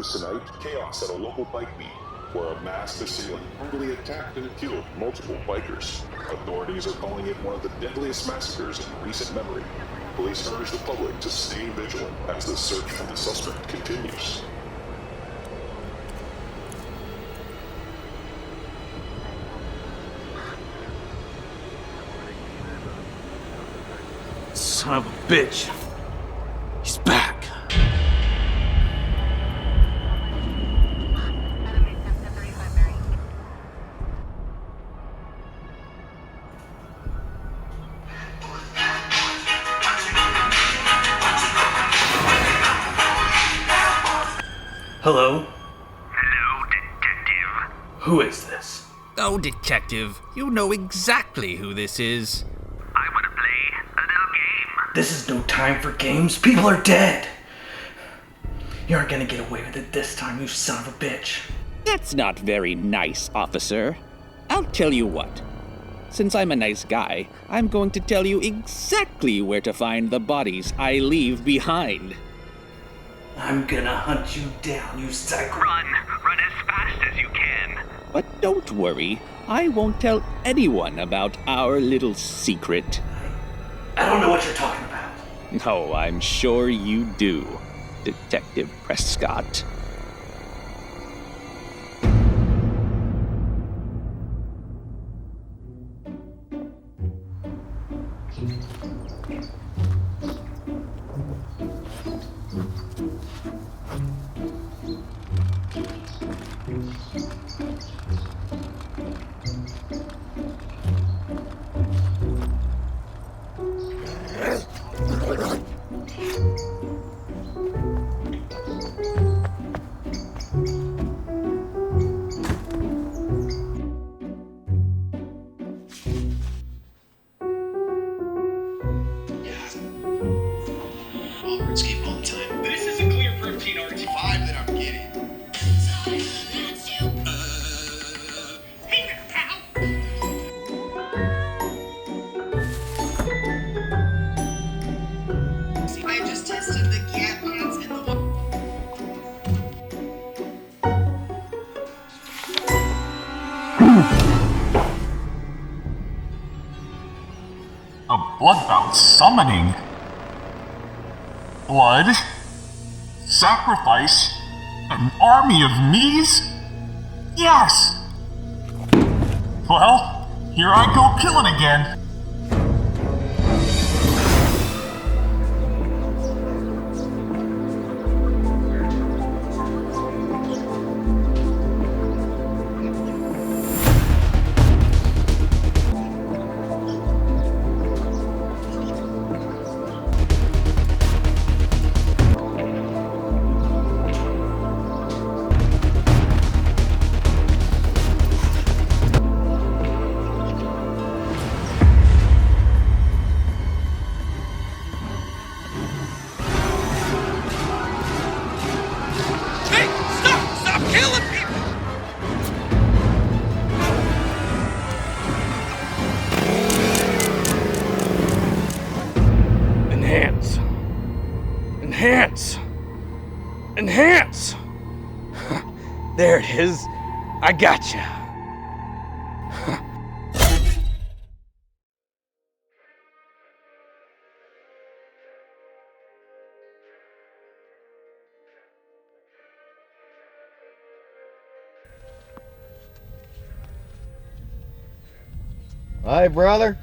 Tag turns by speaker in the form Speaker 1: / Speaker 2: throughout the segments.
Speaker 1: news tonight, chaos at a local bike meet, where a masked assailant brutally attacked and killed multiple bikers. Authorities are calling it one of the deadliest massacres in recent memory. Police urge the public to stay vigilant as the search for the suspect continues.
Speaker 2: Son of a bitch. He's back. Hello?
Speaker 3: Hello, detective.
Speaker 2: Who is this?
Speaker 3: Oh, detective, you know exactly who this is. I want to play a little game.
Speaker 2: This is no time for games. People are dead. You aren't gonna get away with it this time, you son of a bitch.
Speaker 4: That's not very nice, officer. I'll tell you what. Since I'm a nice guy, I'm going to tell you exactly where to find the bodies I leave behind.
Speaker 2: I'm gonna hunt you down, you psycho.
Speaker 3: Run as fast as you can.
Speaker 4: But don't worry, I won't tell anyone about our little secret.
Speaker 2: I don't know what you're talking about.
Speaker 4: Oh, I'm sure you do, Detective Prescott.
Speaker 5: Escape all the time.
Speaker 6: This is a clear protein RT5 that I'm getting. Hey there, pal!
Speaker 5: I just tested the gap odds in the
Speaker 6: A bloodbound summoning. Blood? Sacrifice? An army of me's? Yes! Well, here I go killing again.
Speaker 2: Enhance! There it is. I gotcha.
Speaker 7: Hey, brother.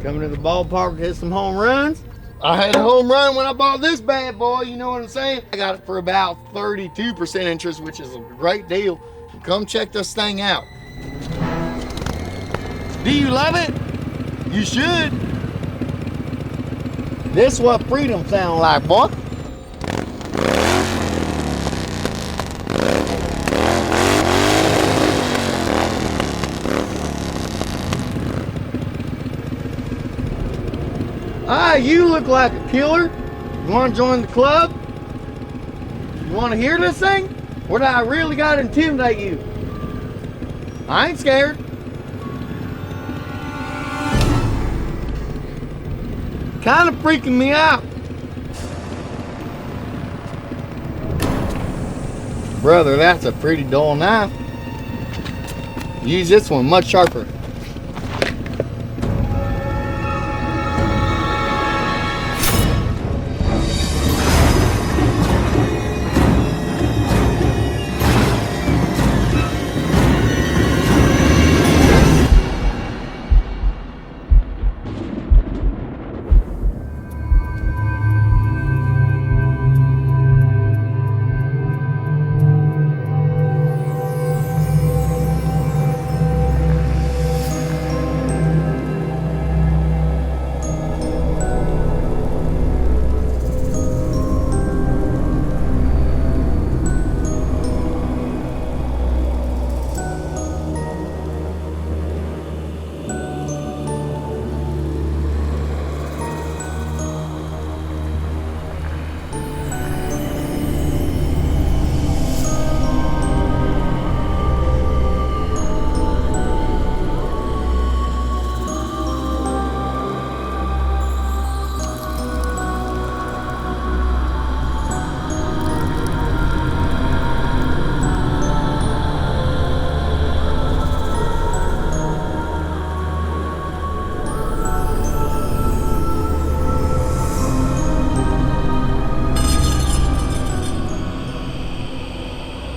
Speaker 7: Coming to the ballpark to hit some home runs? I had a home run when I bought this bad boy, you know what I'm saying? I got it for about 32% interest, which is a great deal. Come check this thing out. Do you love it? You should. This is what freedom sounds like, boy. Ah, you look like a killer. You want to join the club? You want to hear this thing? What I really got to intimidate you? I ain't scared. Kind of freaking me out. Brother, that's a pretty dull knife. Use this one much sharper.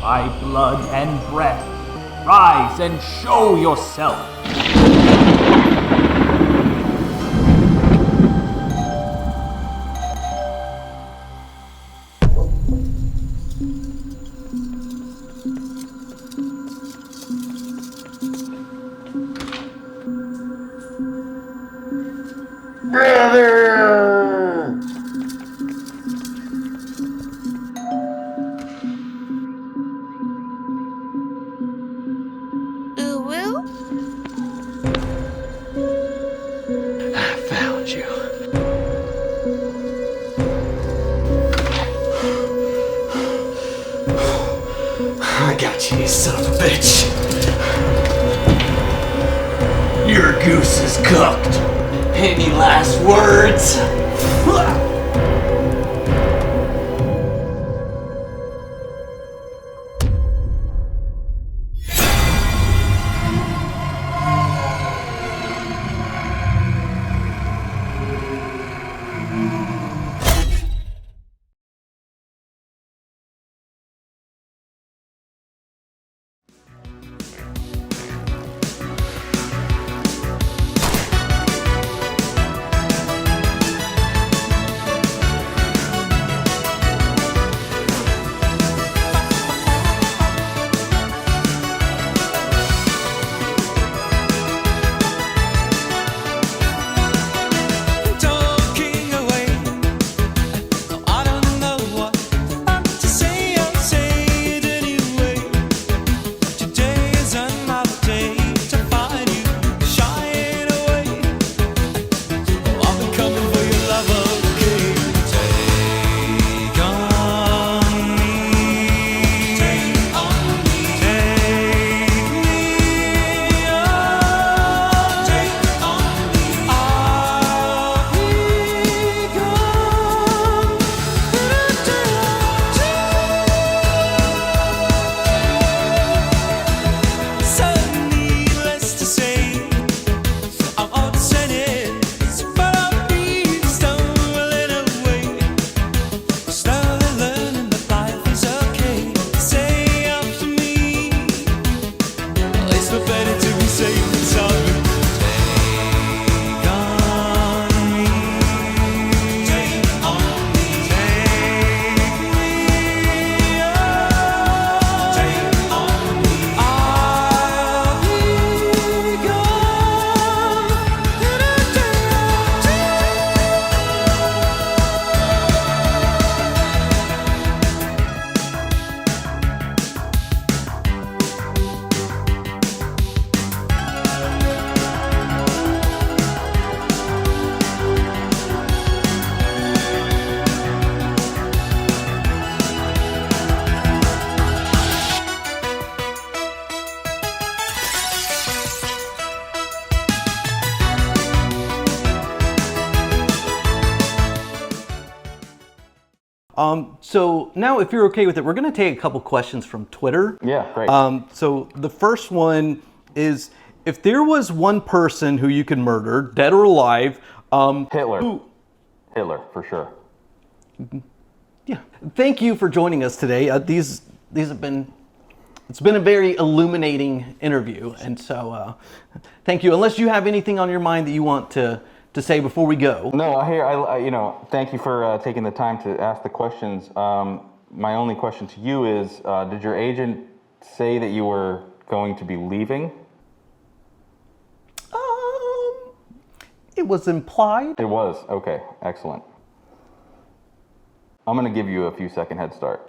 Speaker 8: By blood and breath, rise and show yourself.
Speaker 7: Brother!
Speaker 5: Will?
Speaker 2: I found you. I got you, you son of a bitch. Your goose is cooked. Any last words? So now, if you're okay with it, we're going to take a couple questions from Twitter.
Speaker 9: Yeah, great.
Speaker 2: So the first one is, if there was one person who you could murder, dead or alive,
Speaker 9: Hitler. Hitler, for sure.
Speaker 2: Yeah. Thank you for joining us today. These have been, it's been a very illuminating interview, and so thank you. Unless you have anything on your mind that you want to say before we go.
Speaker 9: No, I thank you for taking the time to ask the questions. My only question to you is, did your agent say that you were going to be leaving?
Speaker 2: It was implied.
Speaker 9: It was. Okay, excellent. I'm going to give you a few second head start.